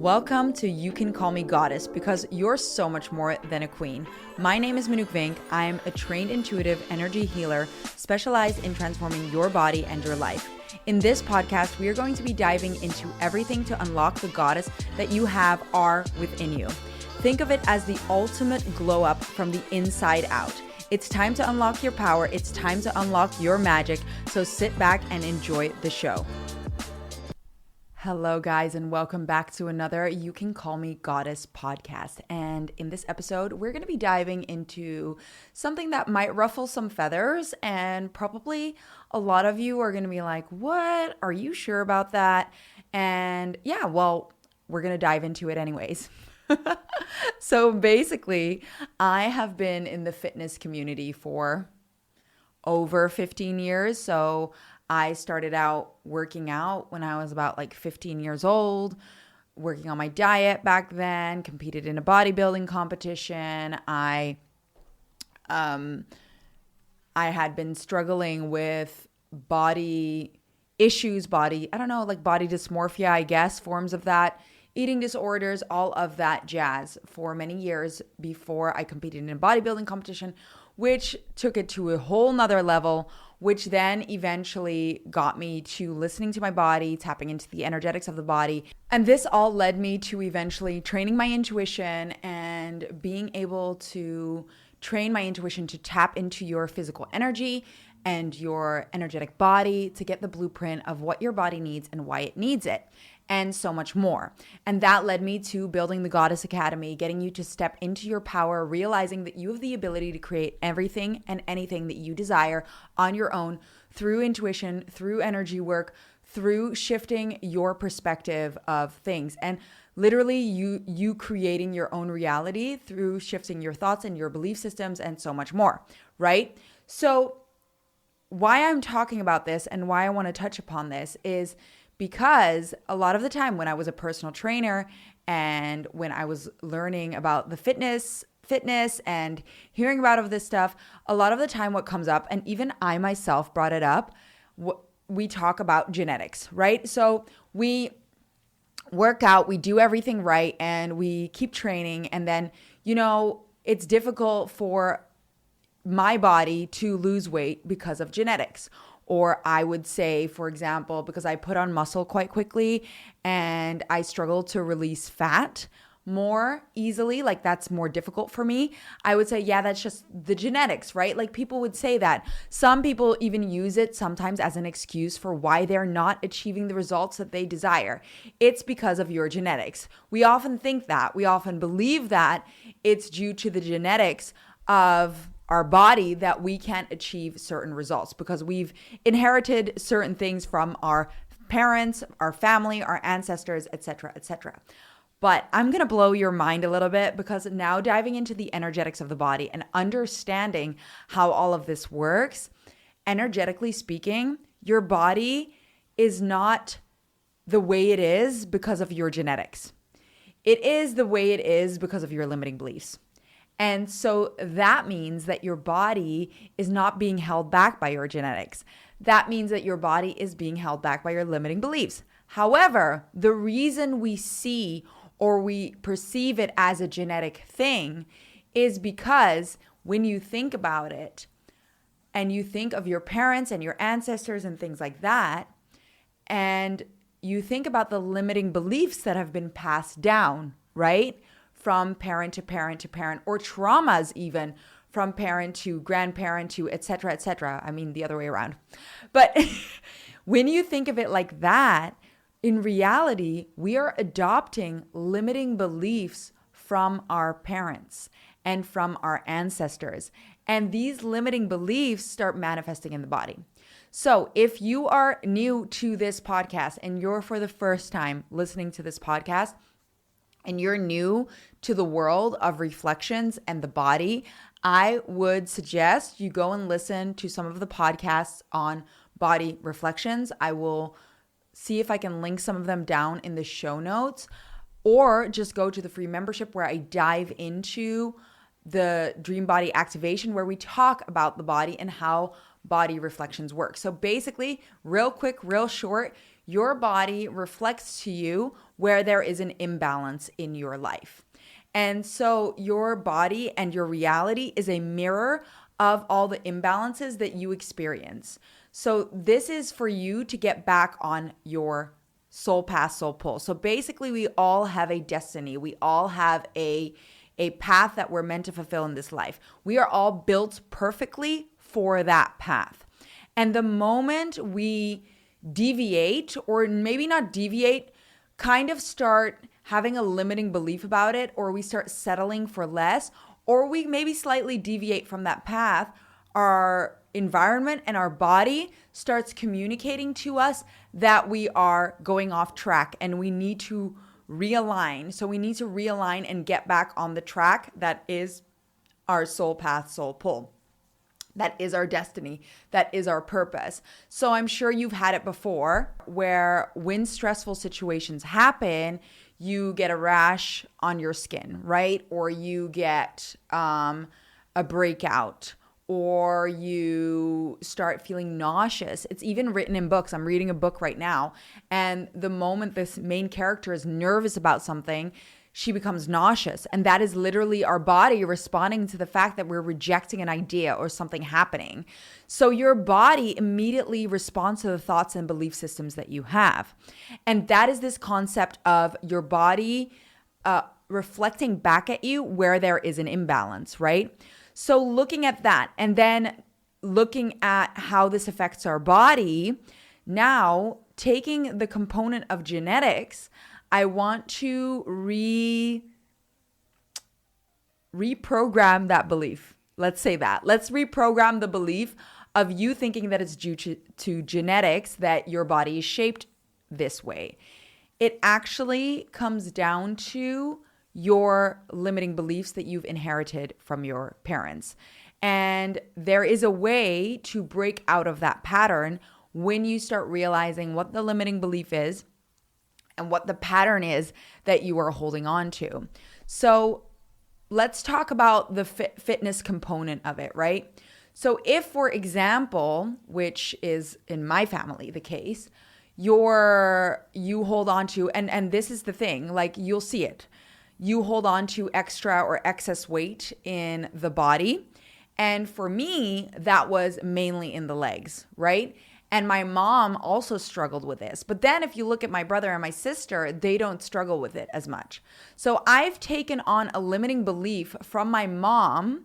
Welcome to You Can Call Me Goddess, because you're so much more than a queen. My name is Manuk Vink. I am a trained intuitive energy healer specialized in transforming your body and your life. In this podcast, we are going to be diving into everything to unlock the goddess that you are within you. Think of it as the ultimate glow up from the inside out. It's time to unlock your power. It's time to unlock your magic. So sit back and enjoy the show. Hello, guys, and welcome back to another You Can Call Me Goddess podcast. And in this episode, we're going to be diving into something that might ruffle some feathers, and probably a lot of you are going to be like, what? Are you sure about that? And yeah, well, we're going to dive into it anyways. So basically, I have been in the fitness community for over 15 years. So I started out working out when I was about 15 years old, working on my diet back then, competed in a bodybuilding competition. I had been struggling with body issues, body dysmorphia, I guess, forms of that, eating disorders, all of that jazz for many years before I competed in a bodybuilding competition, which took it to a whole nother level, which then eventually got me to listening to my body, tapping into the energetics of the body. And this all led me to eventually training my intuition and being able to train my intuition to tap into your physical energy and your energetic body to get the blueprint of what your body needs and why it needs it, and so much more. And that led me to building the Goddess Academy, getting you to step into your power, realizing that you have the ability to create everything and anything that you desire on your own through intuition, through energy work, through shifting your perspective of things. And literally you creating your own reality through shifting your thoughts and your belief systems and so much more, right? So why I'm talking about this and why I want to touch upon this is because a lot of the time when I was a personal trainer and when I was learning about the fitness and hearing about all of this stuff, a lot of the time what comes up, and even I myself brought it up, we talk about genetics, right? So we work out, we do everything right, and we keep training, and then, it's difficult for my body to lose weight because of genetics. Or I would say, for example, because I put on muscle quite quickly and I struggle to release fat more easily, that's more difficult for me. I would say, yeah, that's just the genetics, right? People would say that. Some people even use it sometimes as an excuse for why they're not achieving the results that they desire. It's because of your genetics. We often think that. We often believe that it's due to the genetics of our body that we can't achieve certain results because we've inherited certain things from our parents, our family, our ancestors, etc., etc. But I'm going to blow your mind a little bit, because now diving into the energetics of the body and understanding how all of this works, energetically speaking, your body is not the way it is because of your genetics. It is the way it is because of your limiting beliefs. And so that means that your body is not being held back by your genetics. That means that your body is being held back by your limiting beliefs. However, the reason we see or we perceive it as a genetic thing is because when you think about it and you think of your parents and your ancestors and things like that, and you think about the limiting beliefs that have been passed down, right? From parent to parent to parent, or traumas even from parent to grandparent to et cetera, I mean, the other way around. But when you think of it like that, in reality, we are adopting limiting beliefs from our parents and from our ancestors. And these limiting beliefs start manifesting in the body. So if you are new to this podcast and you're for the first time listening to this podcast, and you're new to the world of reflections and the body, I would suggest you go and listen to some of the podcasts on body reflections. I will see if I can link some of them down in the show notes, or just go to the free membership where I dive into the dream body activation, where we talk about the body and how body reflections work. So basically, real quick, real short, your body reflects to you where there is an imbalance in your life. And so your body and your reality is a mirror of all the imbalances that you experience. So this is for you to get back on your soul path, soul pull. So basically, we all have a destiny. We all have a path that we're meant to fulfill in this life. We are all built perfectly for that path. And the moment we deviate, or maybe not deviate, kind of start having a limiting belief about it, or we start settling for less, or we maybe slightly deviate from that path, our environment and our body starts communicating to us that we are going off track and we need to realign. So we need to realign and get back on the track that is our soul path, soul pull. That is our destiny. That is our purpose. So I'm sure you've had it before where when stressful situations happen, you get a rash on your skin, right? Or you get a breakout, or you start feeling nauseous. It's even written in books. I'm reading a book right now. And the moment this main character is nervous about something, she becomes nauseous. And that is literally our body responding to the fact that we're rejecting an idea or something happening. So your body immediately responds to the thoughts and belief systems that you have. And that is this concept of your body reflecting back at you where there is an imbalance, right? So looking at that and then looking at how this affects our body, now taking the component of genetics, I want to reprogram that belief. Let's say that. Let's reprogram the belief of you thinking that it's due to genetics that your body is shaped this way. It actually comes down to your limiting beliefs that you've inherited from your parents. And there is a way to break out of that pattern when you start realizing what the limiting belief is and what the pattern is that you are holding on to. So let's talk about the fitness component of it, right? So if, for example, which is in my family the case, you hold on to, and this is the thing, like you'll see it. You hold on to extra or excess weight in the body. And for me, that was mainly in the legs, right? And my mom also struggled with this. But then if you look at my brother and my sister, they don't struggle with it as much. So I've taken on a limiting belief from my mom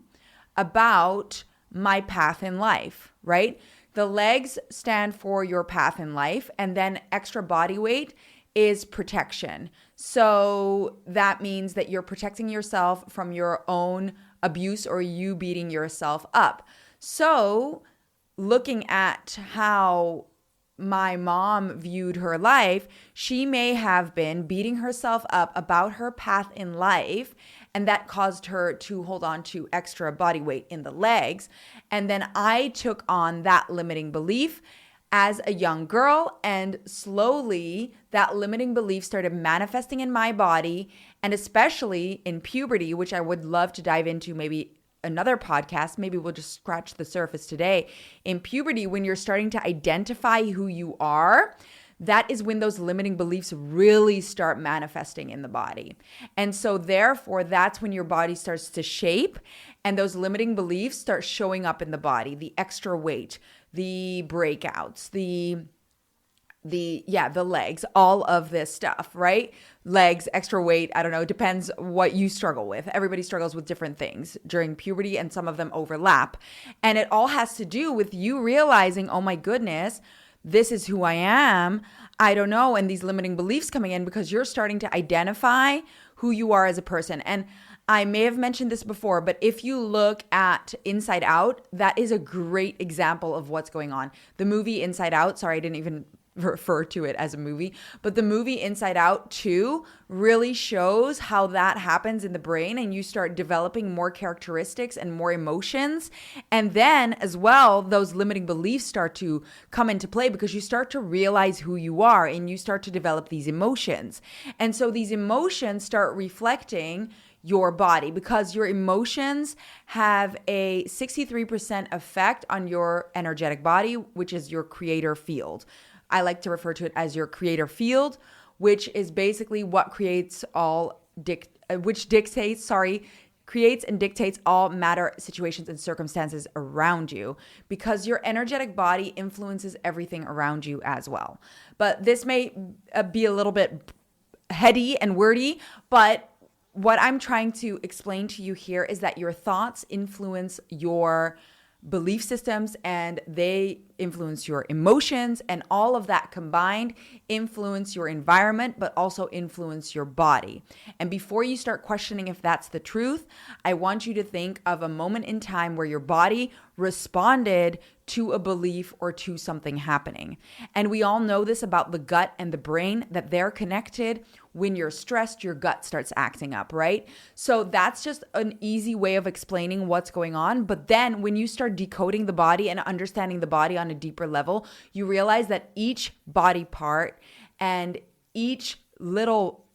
about my path in life, right? The legs stand for your path in life, and then extra body weight is protection. So that means that you're protecting yourself from your own abuse or you beating yourself up. So looking at how my mom viewed her life, she may have been beating herself up about her path in life, and that caused her to hold on to extra body weight in the legs. And then I took on that limiting belief as a young girl, and slowly that limiting belief started manifesting in my body, and especially in puberty, which I would love to dive into maybe another podcast. Maybe we'll just scratch the surface today. In puberty, when you're starting to identify who you are, that is when those limiting beliefs really start manifesting in the body. And so therefore, that's when your body starts to shape and those limiting beliefs start showing up in the body, the extra weight, the breakouts, the legs, all of this stuff, right? Legs, extra weight, I don't know, depends what you struggle with. Everybody struggles with different things during puberty, and some of them overlap. And it all has to do with you realizing, oh my goodness, this is who I am. I don't know. And these limiting beliefs coming in because you're starting to identify who you are as a person. And I may have mentioned this before, but if you look at Inside Out, that is a great example of what's going on. The movie Inside Out, sorry, I didn't even refer to it as a movie, but the movie Inside Out 2 really shows how that happens in the brain, and you start developing more characteristics and more emotions. And then as well, those limiting beliefs start to come into play because you start to realize who you are and you start to develop these emotions. And so these emotions start reflecting your body because your emotions have a 63% effect on your energetic body, which is your creator field. I like to refer to it as your creator field, which is basically what creates and dictates all matter, situations, and circumstances around you, because your energetic body influences everything around you as well. But this may be a little bit heady and wordy, but what I'm trying to explain to you here is that your thoughts influence your belief systems, and they influence your emotions, and all of that combined influence your environment, but also influence your body. And before you start questioning if that's the truth, I want you to think of a moment in time where your body responded to a belief or to something happening. And we all know this about the gut and the brain, that they're connected. When you're stressed, your gut starts acting up, right? So that's just an easy way of explaining what's going on. But then when you start decoding the body and understanding the body on a deeper level, you realize that each body part and each little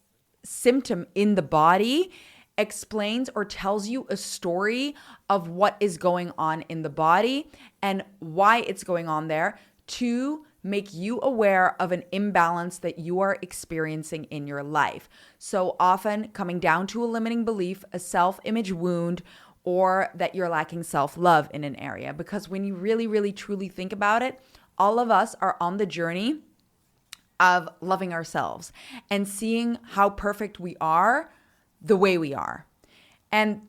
symptom in the body explains or tells you a story of what is going on in the body and why it's going on there, to make you aware of an imbalance that you are experiencing in your life. So often coming down to a limiting belief, a self-image wound, or that you're lacking self-love in an area. Because when you really, really, truly think about it, all of us are on the journey of loving ourselves and seeing how perfect we are the way we are. And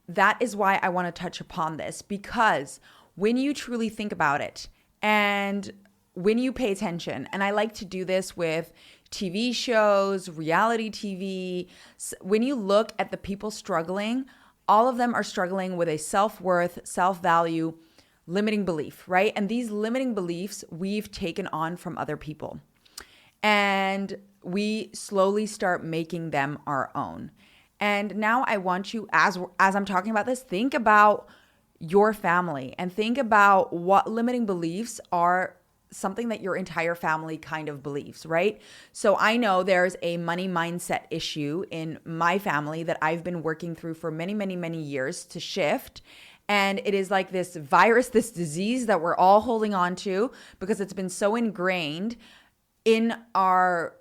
that is why I want to touch upon this, because when you truly think about it and when you pay attention, and I like to do this with TV shows, reality TV, when you look at the people struggling, all of them are struggling with a self-worth, self-value, limiting belief, right? And these limiting beliefs we've taken on from other people. And we slowly start making them our own. And now I want you, as I'm talking about this, think about your family and think about what limiting beliefs are, something that your entire family kind of believes, right? So I know there's a money mindset issue in my family that I've been working through for many, many, many years to shift. And it is like this virus, this disease that we're all holding on to because it's been so ingrained in our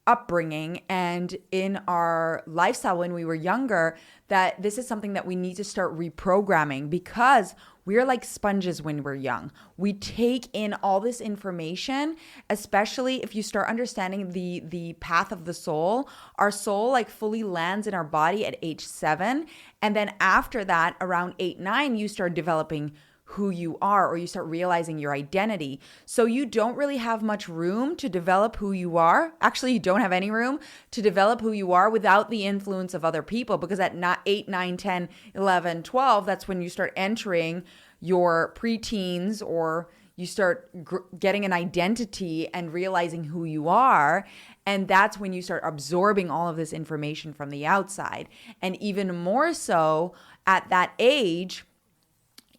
upbringing and in our lifestyle when we were younger, that this is something that we need to start reprogramming, because we're like sponges when we're young. We take in all this information, especially if you start understanding the path of the soul. Our soul like fully lands in our body at age 7. And then after that, around 8, 9, you start developing who you are, or you start realizing your identity. So you don't really have much room to develop who you are. Actually, you don't have any room to develop who you are without the influence of other people, because at 8, 9, 10, 11, 12, that's when you start entering your preteens, or you start getting an identity and realizing who you are. And that's when you start absorbing all of this information from the outside. And even more so at that age,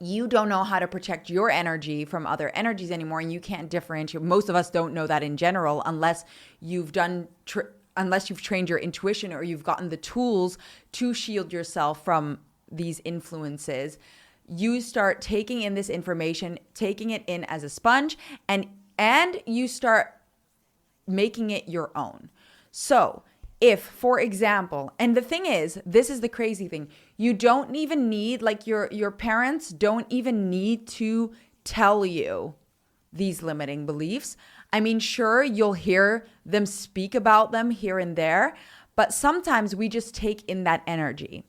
you don't know how to protect your energy from other energies anymore, and you can't differentiate. Most of us don't know that in general, unless you've trained your intuition, or you've gotten the tools to shield yourself from these influences. You start taking in this information, taking it in as a sponge, and you start making it your own. So if, for example, and the thing is, this is the crazy thing, you don't even need, like your parents don't even need to tell you these limiting beliefs. I mean, sure, you'll hear them speak about them here and there, but sometimes we just take in that energy.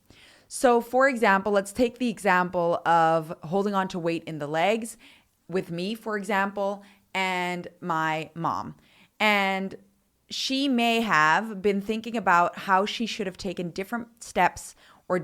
So for example, let's take the example of holding on to weight in the legs with me, for example, and my mom. And she may have been thinking about how she should have taken different steps, or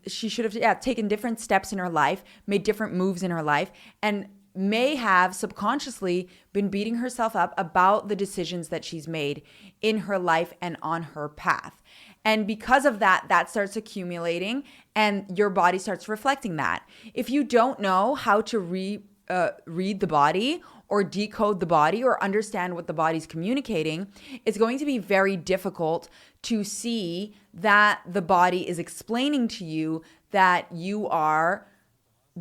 she should have taken different steps in her life, made different moves in her life, and may have subconsciously been beating herself up about the decisions that she's made in her life and on her path. And because of that, that starts accumulating, and your body starts reflecting that. If you don't know how to read the body, or decode the body, or understand what the body's communicating, it's going to be very difficult to see that the body is explaining to you that you are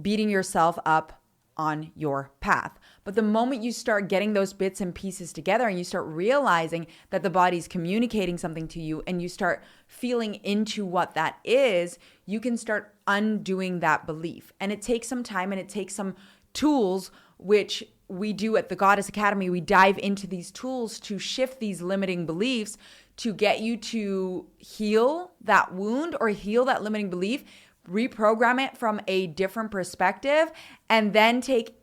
beating yourself up on your path. But the moment you start getting those bits and pieces together and you start realizing that the body's communicating something to you and you start feeling into what that is, you can start undoing that belief. And it takes some time and it takes some tools, which we do at the Goddess Academy. We dive into these tools to shift these limiting beliefs to get you to heal that wound or heal that limiting belief, reprogram it from a different perspective, and then take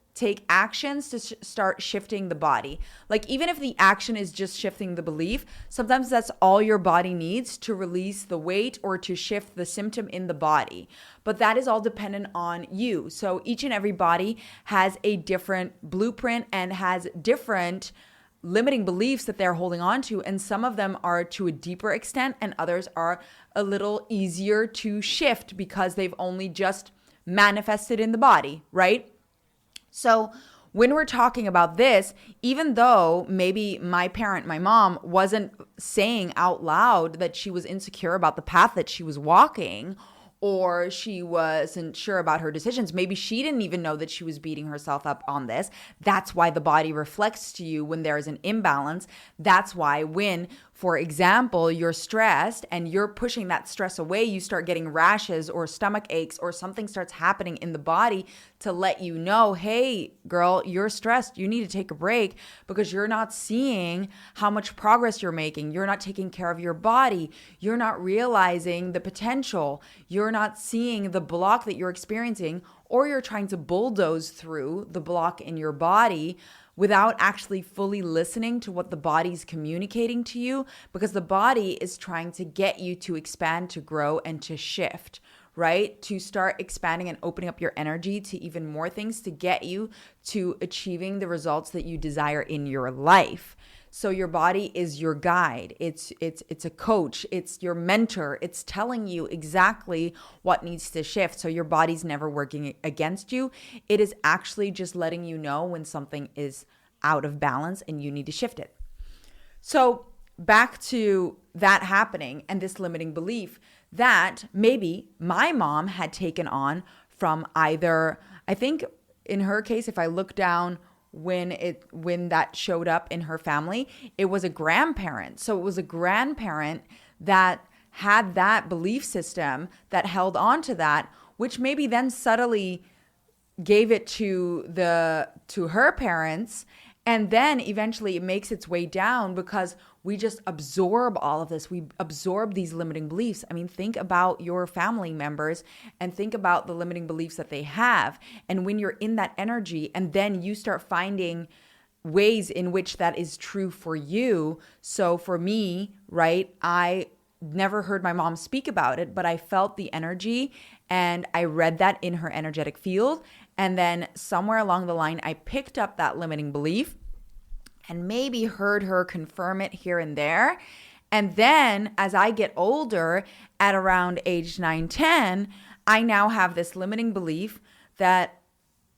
actions to start shifting the body. Like, even if the action is just shifting the belief, sometimes that's all your body needs to release the weight or to shift the symptom in the body. But that is all dependent on you. So each and every body has a different blueprint and has different limiting beliefs that they're holding on to. And some of them are to a deeper extent and others are a little easier to shift because they've only just manifested in the body, right? So when we're talking about this, even though maybe my parent, my mom, wasn't saying out loud that she was insecure about the path that she was walking, or she wasn't sure about her decisions, maybe she didn't even know that she was beating herself up on this. That's why the body reflects to you when there is an imbalance. That's why when, for example, you're stressed and you're pushing that stress away, you start getting rashes or stomach aches or something starts happening in the body to let you know, hey, girl, you're stressed. You need to take a break because you're not seeing how much progress you're making. You're not taking care of your body. You're not realizing the potential. You're not seeing the block that you're experiencing, or you're trying to bulldoze through the block in your body without actually fully listening to what the body's communicating to you, because the body is trying to get you to expand, to grow, and to shift, right? To start expanding and opening up your energy to even more things to get you to achieving the results that you desire in your life. So your body is your guide. It's a coach. It's your mentor. It's telling you exactly what needs to shift. So your body's never working against you. It is actually just letting you know when something is out of balance and you need to shift it. So back to that happening and this limiting belief that maybe my mom had taken on from either, I think in her case, if I look down when that showed up in her family, it was a grandparent. So it was a grandparent that had that belief system that held on to that, which maybe then subtly gave it to her parents. And then eventually it makes its way down because we just absorb all of this. We absorb these limiting beliefs. I mean, think about your family members and think about the limiting beliefs that they have. And when you're in that energy and then you start finding ways in which that is true for you. So for me, right, I never heard my mom speak about it, but I felt the energy and I read that in her energetic field. And then somewhere along the line, I picked up that limiting belief and maybe heard her confirm it here and there. And then as I get older, at around age 9, 10, I now have this limiting belief that,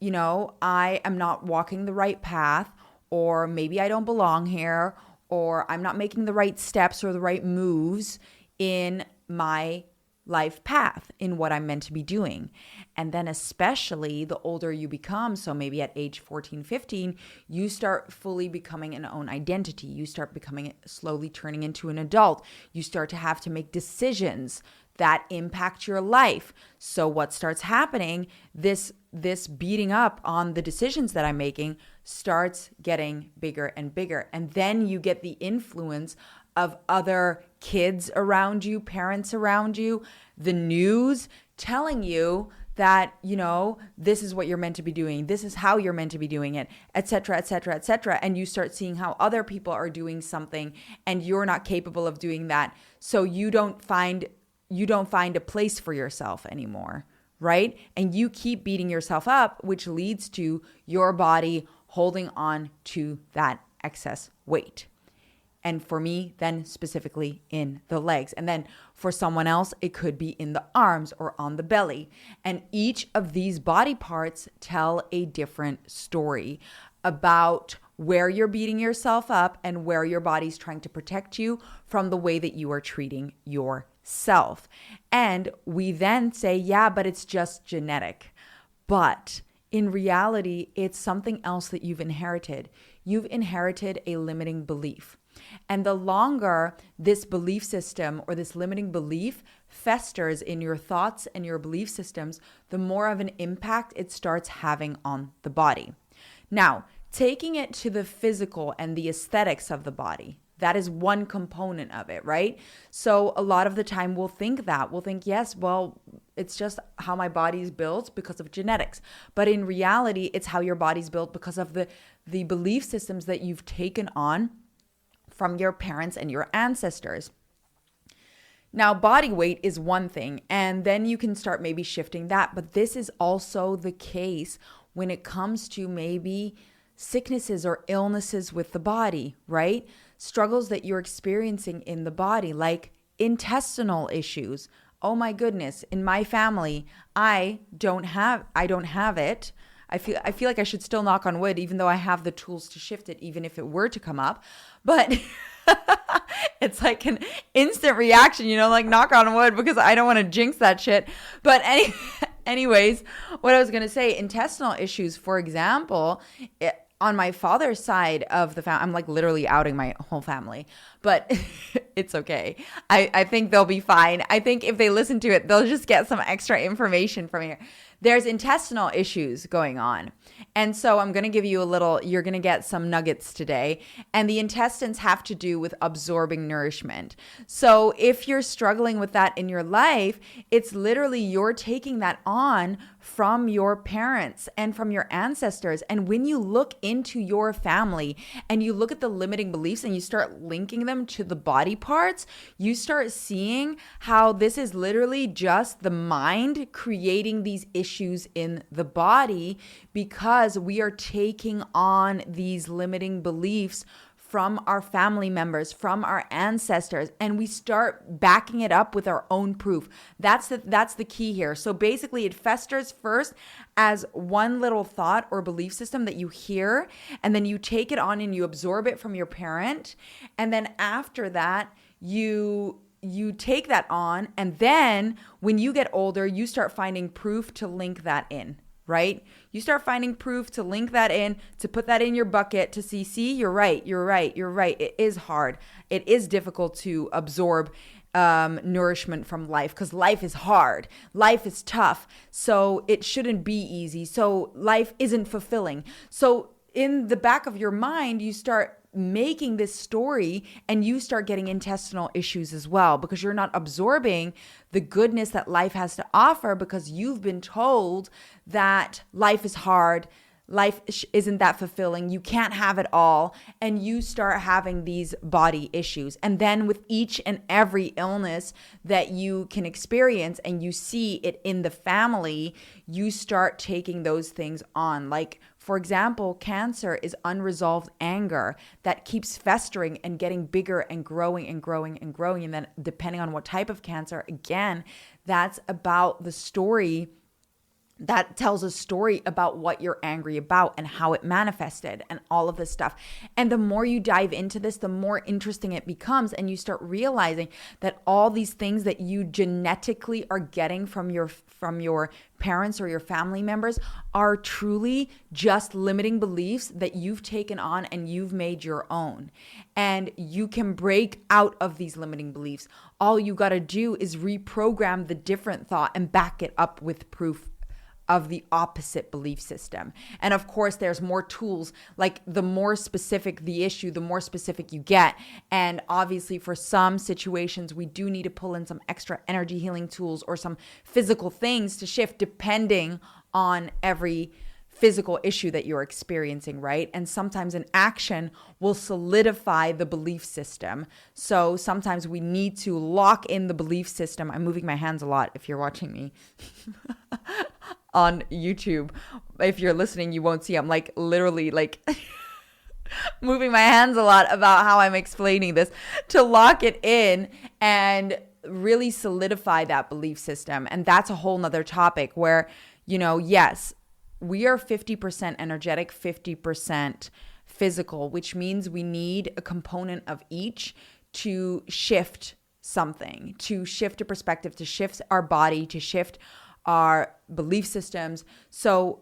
you know, I am not walking the right path, or maybe I don't belong here, or I'm not making the right steps or the right moves in my life path, in what I'm meant to be doing. And then especially the older you become, so maybe at age 14, 15, you start fully becoming an own identity. You start becoming, slowly turning into an adult. You start to have to make decisions that impact your life. So what starts happening, this beating up on the decisions that I'm making starts getting bigger and bigger. And then you get the influence of other kids around you, parents around you, the news telling you that, you know, this is what you're meant to be doing. This is how you're meant to be doing it, et cetera, et cetera, et cetera. And you start seeing how other people are doing something and you're not capable of doing that. So you don't find a place for yourself anymore, right? And you keep beating yourself up, which leads to your body holding on to that excess weight. And for me, then specifically in the legs. And then for someone else, it could be in the arms or on the belly. And each of these body parts tell a different story about where you're beating yourself up and where your body's trying to protect you from the way that you are treating yourself. And we then say, yeah, but it's just genetic. But In reality, it's something else that you've inherited. You've inherited a limiting belief. And the longer this belief system or this limiting belief festers in your thoughts and your belief systems, the more of an impact it starts having on the body. Now, taking it to the physical and the aesthetics of the body, that is one component of it, right? So a lot of the time we'll think, yes, well, it's just how my body's built because of genetics. But in reality, it's how your body's built because of the belief systems that you've taken on from your parents and your ancestors. Now, body weight is one thing, and then you can start maybe shifting that. But this is also the case when it comes to maybe sicknesses or illnesses with the body, right? Struggles that you're experiencing in the body, like intestinal issues. Oh my goodness, in my family, I don't have it. I feel like I should still knock on wood, even though I have the tools to shift it, even if it were to come up. But it's like an instant reaction, like knock on wood, because I don't want to jinx that shit. But anyways, what I was going to say, intestinal issues, for example, on my father's side of the family, I'm like literally outing my whole family, but it's okay. I think they'll be fine. I think if they listen to it, they'll just get some extra information from here. There's intestinal issues going on. And so I'm going to give you you're going to get some nuggets today. And the intestines have to do with absorbing nourishment. So if you're struggling with that in your life, it's literally you're taking that on from your parents and from your ancestors. And when you look into your family and you look at the limiting beliefs and you start linking them to the body parts, you start seeing how this is literally just the mind creating these issues in the body because we are taking on these limiting beliefs from our family members, from our ancestors, and we start backing it up with our own proof. That's the key here. So basically it festers first as one little thought or belief system that you hear, and then you take it on and you absorb it from your parent. And then after that, you take that on, and then when you get older, you start finding proof to link that in. Right? You start finding proof to link that in, to put that in your bucket, to see, you're right. It is hard. It is difficult to absorb nourishment from life because life is hard. Life is tough. So it shouldn't be easy. So life isn't fulfilling. So in the back of your mind, you start making this story and you start getting intestinal issues as well because you're not absorbing the goodness that life has to offer because you've been told that life is hard, life isn't that fulfilling, you can't have it all, and you start having these body issues. And then with each and every illness that you can experience and you see it in the family, you start taking those things on. Like, for example, cancer is unresolved anger that keeps festering and getting bigger and growing and growing and growing. And then depending on what type of cancer, again, that's about the story. That tells a story about what you're angry about and how it manifested and all of this stuff. And the more you dive into this, the more interesting it becomes. And you start realizing that all these things that you genetically are getting from your parents or your family members are truly just limiting beliefs that you've taken on and you've made your own. And you can break out of these limiting beliefs. All you got to do is reprogram the different thought and back it up with proof of the opposite belief system. And of course, there's more tools, like the more specific the issue, the more specific you get. And obviously for some situations, we do need to pull in some extra energy healing tools or some physical things to shift depending on every physical issue that you're experiencing, right? And sometimes an action will solidify the belief system. So sometimes we need to lock in the belief system. I'm moving my hands a lot if you're watching me on YouTube. If you're listening, you won't see. I'm like literally like moving my hands a lot about how I'm explaining this to lock it in and really solidify that belief system. And that's a whole nother topic where, yes, we are 50% energetic, 50% physical, which means we need a component of each to shift something, to shift a perspective, to shift our body, to shift our belief systems. So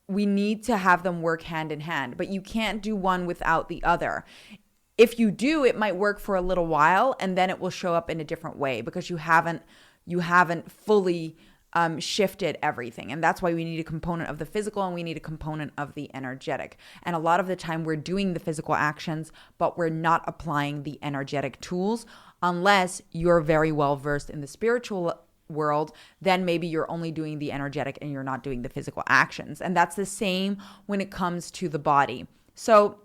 we need to have them work hand in hand, but you can't do one without the other. If you do, it might work for a little while and then it will show up in a different way because you haven't fully shifted everything. And that's why we need a component of the physical and we need a component of the energetic. And a lot of the time we're doing the physical actions, but we're not applying the energetic tools unless you're very well versed in the spiritual world. Then maybe you're only doing the energetic and you're not doing the physical actions. And that's the same when it comes to the body. So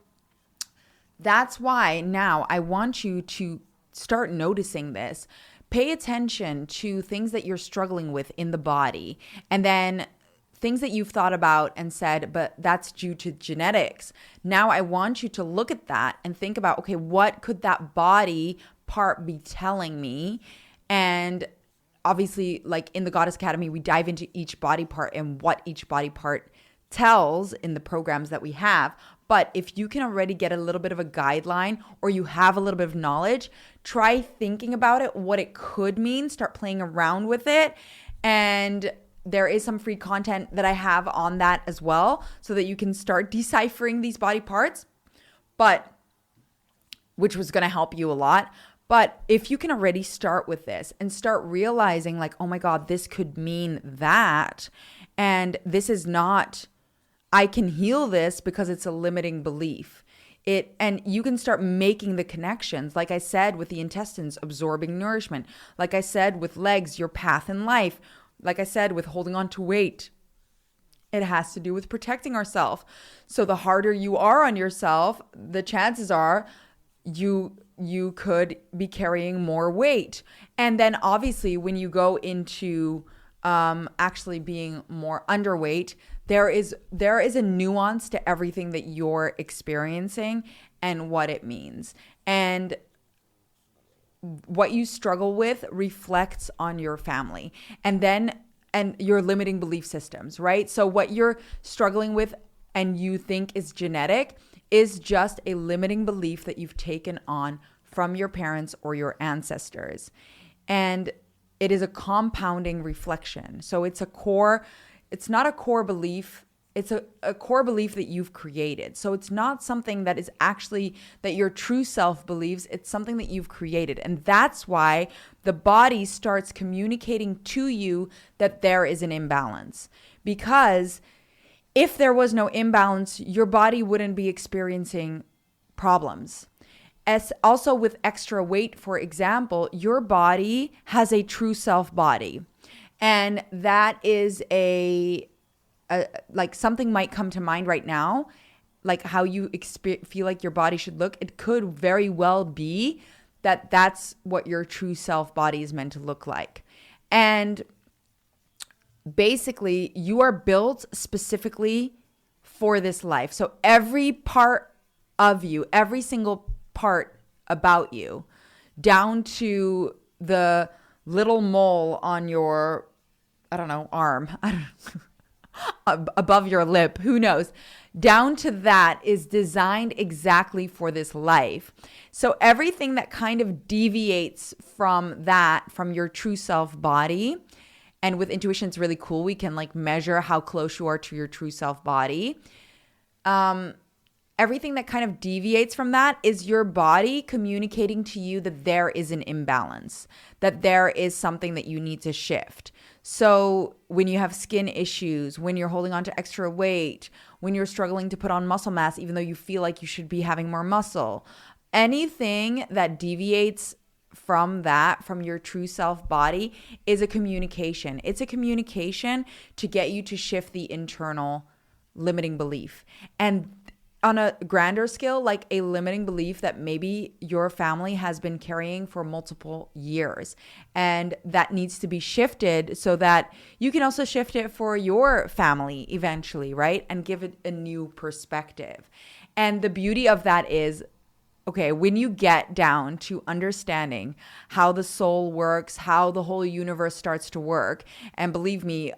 that's why now I want you to start noticing this. Pay attention to things that you're struggling with in the body, and then things that you've thought about and said, but that's due to genetics. Now I want you to look at that and think about, okay, what could that body part be telling me? And obviously, like in the Goddess Academy, we dive into each body part and what each body part tells in the programs that we have. But if you can already get a little bit of a guideline or you have a little bit of knowledge, try thinking about it, what it could mean, start playing around with it. And there is some free content that I have on that as well so that you can start deciphering these body parts, which was going to help you a lot. But if you can already start with this and start realizing like, oh my God, this could mean that. And this is not, I can heal this because it's a limiting belief. And you can start making the connections. Like I said, with the intestines, absorbing nourishment. Like I said, with legs, your path in life. Like I said, with holding on to weight, it has to do with protecting ourselves. So the harder you are on yourself, the chances are you could be carrying more weight. And then obviously when you go into actually being more underweight, there is a nuance to everything that you're experiencing and what it means. And what you struggle with reflects on your family and your limiting belief systems, right? So what you're struggling with and you think is genetic is just a limiting belief that you've taken on from your parents or your ancestors. And it is a compounding reflection. So it's not a core belief. It's a core belief that you've created. So it's not something that is actually that your true self believes. It's something that you've created. And that's why the body starts communicating to you that there is an imbalance. Because if there was no imbalance, your body wouldn't be experiencing problems. As also with extra weight, for example, your body has a true self body. And that is like something might come to mind right now, like how you feel like your body should look. It could very well be that that's what your true self body is meant to look like. And basically, you are built specifically for this life. So every part of you, every single part about you, down to the little mole on your, arm, above your lip, who knows, down to that is designed exactly for this life. So everything that kind of deviates from that, from your true self body, and with intuition, it's really cool. We can like measure how close you are to your true self body. Everything that kind of deviates from that is your body communicating to you that there is an imbalance, that there is something that you need to shift. So when you have skin issues, when you're holding on to extra weight, when you're struggling to put on muscle mass, even though you feel like you should be having more muscle, anything that deviates from that, from your true self body, is a communication. It's a communication to get you to shift the internal limiting belief. And on a grander scale, like a limiting belief that maybe your family has been carrying for multiple years, and that needs to be shifted so that you can also shift it for your family eventually, right? And give it a new perspective. And the beauty of that is, okay, when you get down to understanding how the soul works, how the whole universe starts to work, and believe me,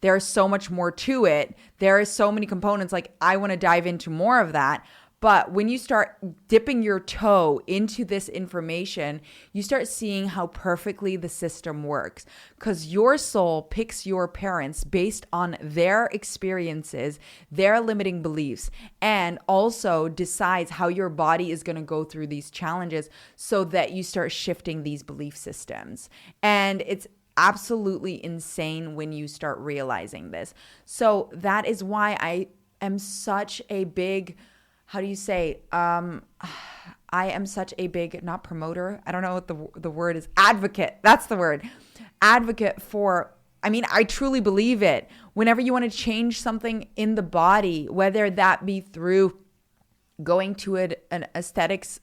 there's so much more to it. There is so many components. Like, I want to dive into more of that. But when you start dipping your toe into this information, you start seeing how perfectly the system works. Because your soul picks your parents based on their experiences, their limiting beliefs, and also decides how your body is going to go through these challenges so that you start shifting these belief systems. And it's absolutely insane when you start realizing this. So that is why I am such a big, how do you say, I am such a big, not promoter, I don't know what the word is, advocate. That's the word. Advocate for, I mean, I truly believe it. Whenever you want to change something in the body, whether that be through going to an aesthetics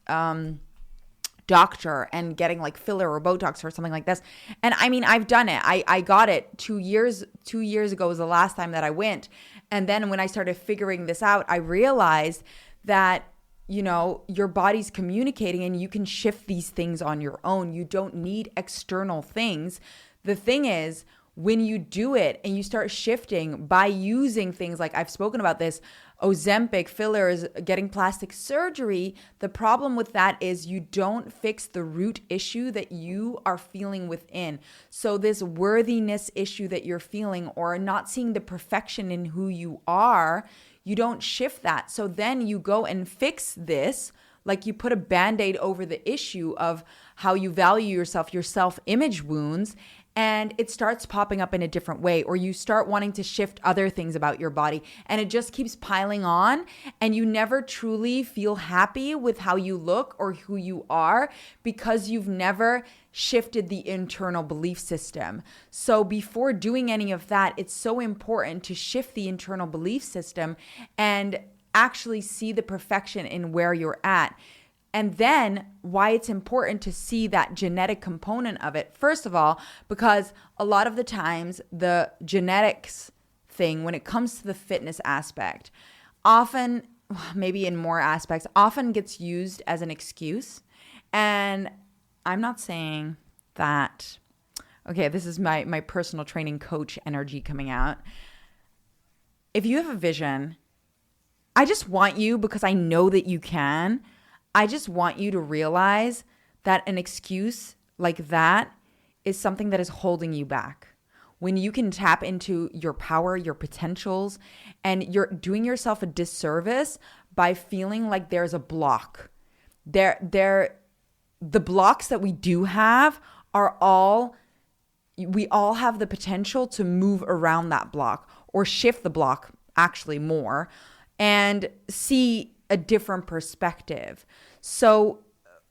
doctor and getting like filler or Botox or something like this. And I mean, I've done it. I got it 2 years ago was the last time that I went. And then when I started figuring this out, I realized that, you know, your body's communicating and you can shift these things on your own. You don't need external things. The thing is, when you do it and you start shifting by using things like I've spoken about this, Ozempic, fillers, getting plastic surgery, the problem with that is you don't fix the root issue that you are feeling within. So this worthiness issue that you're feeling or not seeing the perfection in who you are, you don't shift that. So then you go and fix this, like you put a Band-Aid over the issue of how you value yourself, your self-image wounds, and it starts popping up in a different way, or you start wanting to shift other things about your body, and it just keeps piling on, and you never truly feel happy with how you look or who you are because you've never shifted the internal belief system. So before doing any of that, it's so important to shift the internal belief system and actually see the perfection in where you're at. And then why it's important to see that genetic component of it. First of all, because a lot of the times the genetics thing, when it comes to the fitness aspect, often, maybe in more aspects, often gets used as an excuse. And I'm not saying that, okay, this is my personal training coach energy coming out. If you have a vision, I just want you, because I know that you can, I just want you to realize that an excuse like that is something that is holding you back. When you can tap into your power, your potentials, and you're doing yourself a disservice by feeling like there's a block. The blocks that we do have we all have the potential to move around that block or shift the block actually more and see a different perspective. So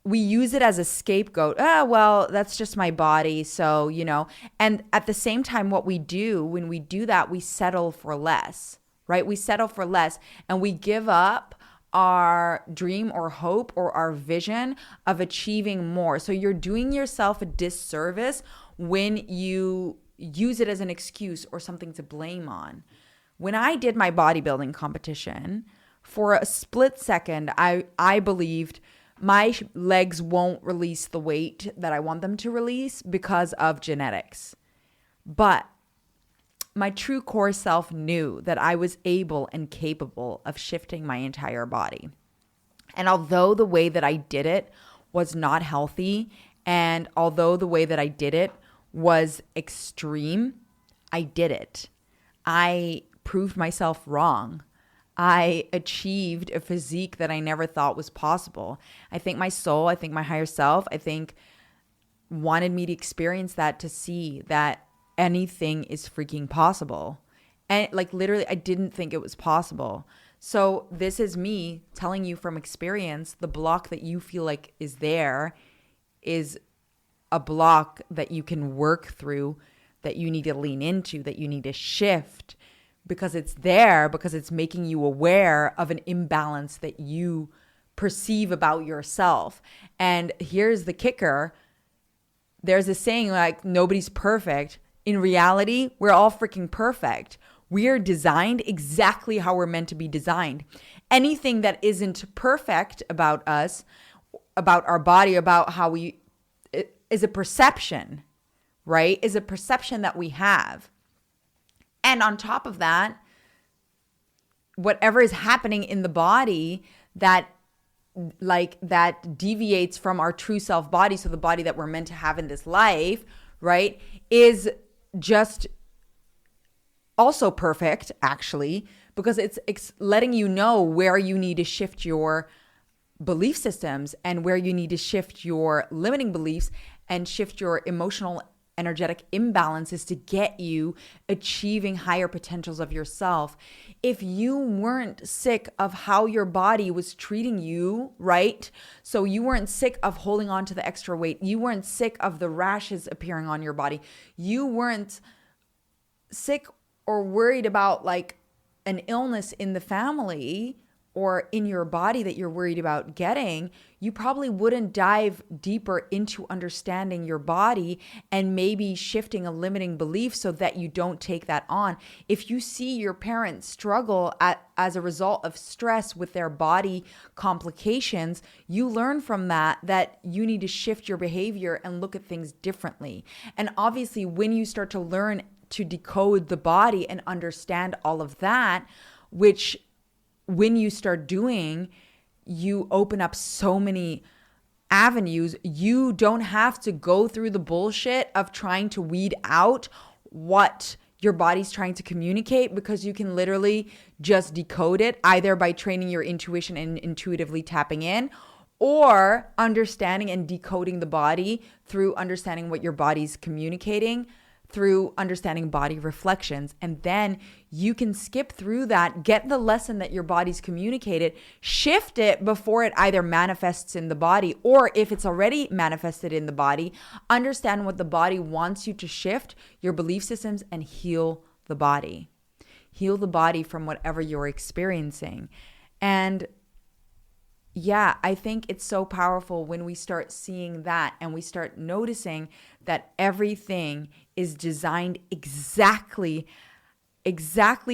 we use it as a scapegoat. Well, that's just my body. So, you know, and at the same time, what we do when we do that, we settle for less, right? We settle for less and we give up our dream or hope or our vision of achieving more. So you're doing yourself a disservice when you use it as an excuse or something to blame on. When I did my bodybuilding competition, for a split second, I believed my legs won't release the weight that I want them to release because of genetics. But my true core self knew that I was able and capable of shifting my entire body. And although the way that I did it was not healthy, and although the way that I did it was extreme, I did it. I proved myself wrong. I achieved a physique that I never thought was possible. I think my soul, I think my higher self, I think wanted me to experience that, to see that anything is freaking possible. And like literally, I didn't think it was possible. So this is me telling you from experience, the block that you feel like is there is a block that you can work through, that you need to lean into, that you need to shift. Because it's there, because it's making you aware of an imbalance that you perceive about yourself. And here's the kicker. There's a saying like, nobody's perfect. In reality, we're all freaking perfect. We are designed exactly how we're meant to be designed. Anything that isn't perfect about us, about our body, about how it is a perception, right? Is a perception that we have. And on top of that, whatever is happening in the body, that deviates from our true self body, so the body that we're meant to have in this life, right, is just also perfect, actually, because it's letting you know where you need to shift your belief systems and where you need to shift your limiting beliefs and shift your emotional energetic imbalances to get you achieving higher potentials of yourself. If you weren't sick of how your body was treating you, right? So you weren't sick of holding on to the extra weight. You weren't sick of the rashes appearing on your body. You weren't sick or worried about like an illness in the family or in your body that you're worried about getting, you probably wouldn't dive deeper into understanding your body and maybe shifting a limiting belief so that you don't take that on. If you see your parents struggle as a result of stress with their body complications, you learn from that you need to shift your behavior and look at things differently. And obviously, when you start to learn to decode the body and understand all of that, which when you start doing, you open up so many avenues. You don't have to go through the bullshit of trying to weed out what your body's trying to communicate, because you can literally just decode it either by training your intuition and intuitively tapping in, or understanding and decoding the body through understanding what your body's communicating, through understanding body reflections. And then you can skip through that, get the lesson that your body's communicated, shift it before it either manifests in the body, or if it's already manifested in the body, understand what the body wants you to shift your belief systems and heal the body. Heal the body from whatever you're experiencing. And yeah, I think it's so powerful when we start seeing that and we start noticing that everything is designed exactly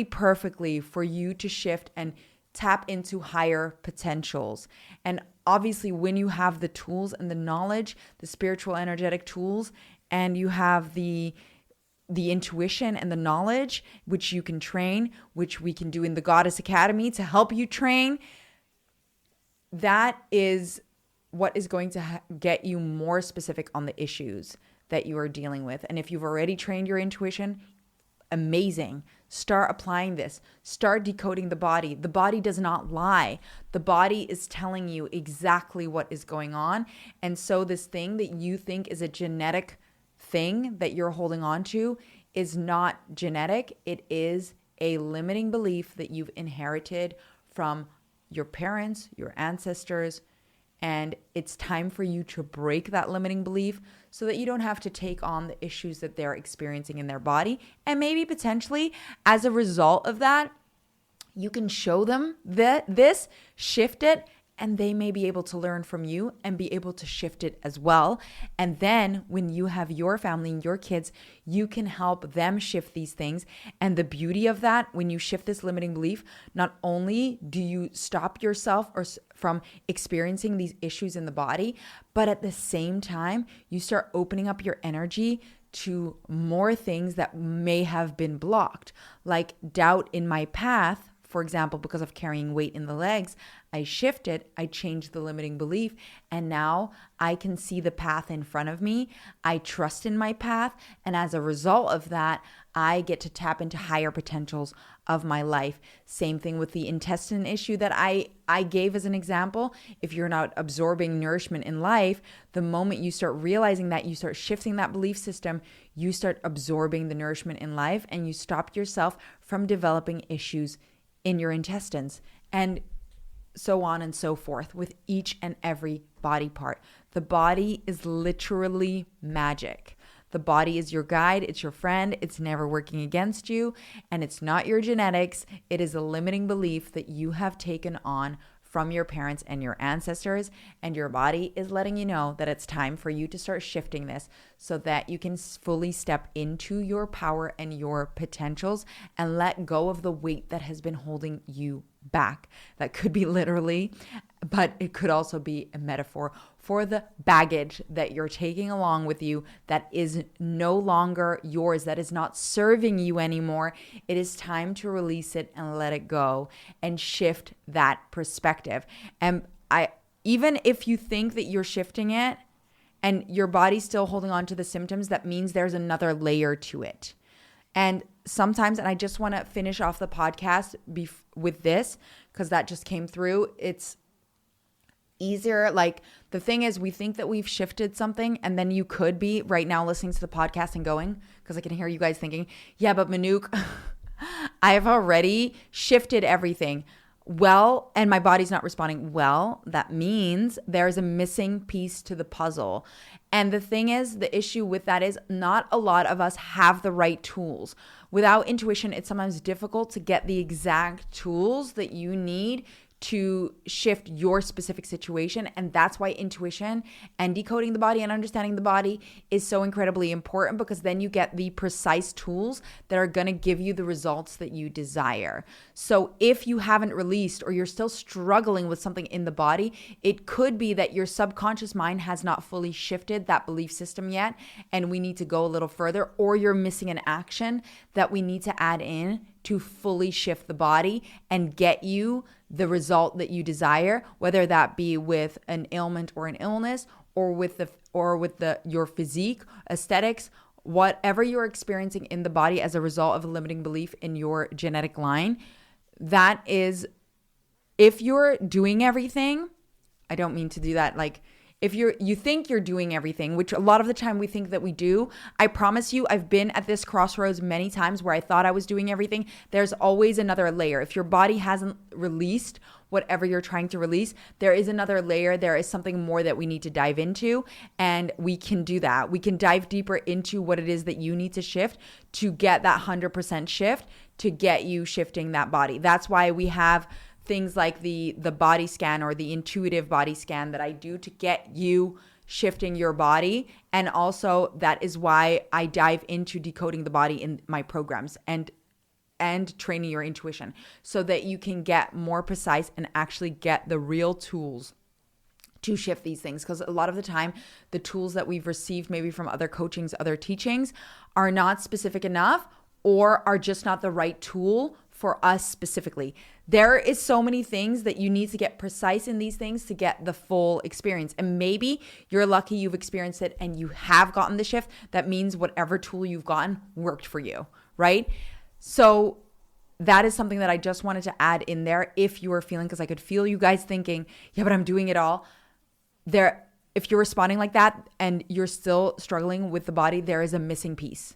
perfectly for you to shift and tap into higher potentials. And obviously, when you have the tools and the knowledge, the spiritual energetic tools, and you have the intuition and the knowledge, which you can train, which we can do in the Goddess Academy to help you train, that is what is going to get you more specific on the issues that you are dealing with. And if you've already trained your intuition, amazing. Start applying this. Start decoding the body. The body does not lie. The body is telling you exactly what is going on. And so this thing that you think is a genetic thing that you're holding on to is not genetic. It is a limiting belief that you've inherited from your parents, your ancestors, and it's time for you to break that limiting belief so that you don't have to take on the issues that they're experiencing in their body. And maybe potentially as a result of that, you can show them this, shift it, and they may be able to learn from you and be able to shift it as well. And then when you have your family and your kids, you can help them shift these things. And the beauty of that, when you shift this limiting belief, not only do you stop yourself from experiencing these issues in the body, but at the same time, you start opening up your energy to more things that may have been blocked, like doubt in my path. For example, because of carrying weight in the legs, I shifted, I changed the limiting belief, and now I can see the path in front of me. I trust in my path, and as a result of that, I get to tap into higher potentials of my life. Same thing with the intestine issue that I gave as an example. If you're not absorbing nourishment in life, the moment you start realizing that, you start shifting that belief system, you start absorbing the nourishment in life, and you stop yourself from developing issues in your intestines, and so on and so forth with each and every body part. The body is literally magic. The body is your guide. It's your friend. It's never working against you. And it's not your genetics. It is a limiting belief that you have taken on from your parents and your ancestors. And your body is letting you know that it's time for you to start shifting this so that you can fully step into your power and your potentials and let go of the weight that has been holding you back. That could be literally but it could also be a metaphor for the baggage that you're taking along with you that is no longer yours, that is not serving you anymore. It is time to release it and let it go and shift that perspective. And even if you think that you're shifting it and your body's still holding on to the symptoms, that means there's another layer to it. And sometimes, and I just want to finish off the podcast with this, because that just came through. It's easier. Like, the thing is, we think that we've shifted something, and then you could be right now listening to the podcast and going, because I can hear you guys thinking, yeah, but Manouk, I've already shifted everything. Well, and my body's not responding. Well, that means there's a missing piece to the puzzle. And the thing is, the issue with that is not a lot of us have the right tools. Without intuition, it's sometimes difficult to get the exact tools that you need to shift your specific situation. And that's why intuition and decoding the body and understanding the body is so incredibly important, because then you get the precise tools that are going to give you the results that you desire. So if you haven't released, or you're still struggling with something in the body, it could be that your subconscious mind has not fully shifted that belief system yet, and we need to go a little further, or you're missing an action that we need to add in to fully shift the body and get you the result that you desire, whether that be with an ailment or an illness, or with your physique, aesthetics, whatever you're experiencing in the body as a result of a limiting belief in your genetic line. That is, if you're doing everything, I don't mean to do that, like, if you think you're doing everything, which a lot of the time we think that we do, I promise you, I've been at this crossroads many times where I thought I was doing everything. There's always another layer. If your body hasn't released whatever you're trying to release, there is another layer. There is something more that we need to dive into, and we can do that. We can dive deeper into what it is that you need to shift to get that 100% shift, to get you shifting that body. That's why we have things like the body scan, or the intuitive body scan that I do to get you shifting your body. And also that is why I dive into decoding the body in my programs and training your intuition, so that you can get more precise and actually get the real tools to shift these things. Because a lot of the time, the tools that we've received maybe from other coachings, other teachings, are not specific enough, or are just not the right tool for us specifically. There is so many things that you need to get precise in these things to get the full experience. And maybe you're lucky you've experienced it and you have gotten the shift. That means whatever tool you've gotten worked for you, right? So that is something that I just wanted to add in there. If you are feeling, because I could feel you guys thinking, yeah, but I'm doing it all. If you're responding like that and you're still struggling with the body, there is a missing piece.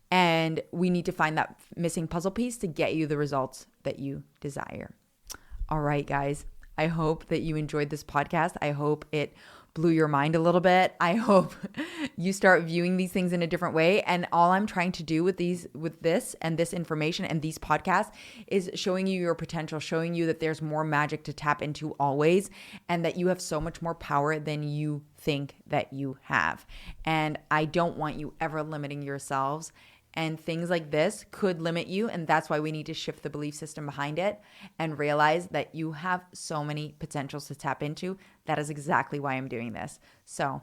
And we need to find that missing puzzle piece to get you the results that you desire. All right, guys. I hope that you enjoyed this podcast. I hope it blew your mind a little bit. I hope you start viewing these things in a different way. And all I'm trying to do with this and this information and these podcasts is showing you your potential, showing you that there's more magic to tap into always, and that you have so much more power than you think that you have. And I don't want you ever limiting yourselves. And things like this could limit you. And that's why we need to shift the belief system behind it and realize that you have so many potentials to tap into. That is exactly why I'm doing this. So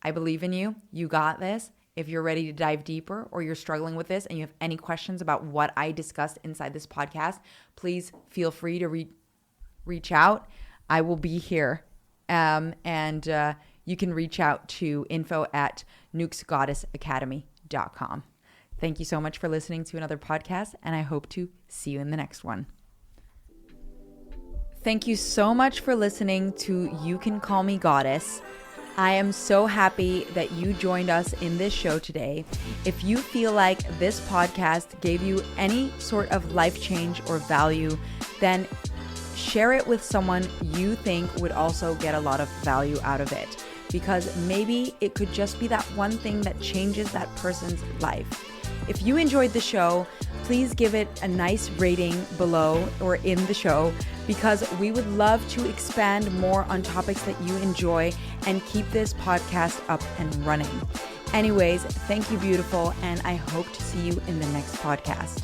I believe in you. You got this. If you're ready to dive deeper, or you're struggling with this and you have any questions about what I discussed inside this podcast, please feel free to reach out. I will be here. And you can reach out to info@nooksgoddessacademy.com. Thank you so much for listening to another podcast, and I hope to see you in the next one. Thank you so much for listening to You Can Call Me Goddess. I am so happy that you joined us in this show today. If you feel like this podcast gave you any sort of life change or value, then share it with someone you think would also get a lot of value out of it, because maybe it could just be that one thing that changes that person's life. If you enjoyed the show, please give it a nice rating below or in the show, because we would love to expand more on topics that you enjoy and keep this podcast up and running. Anyways, thank you, beautiful, and I hope to see you in the next podcast.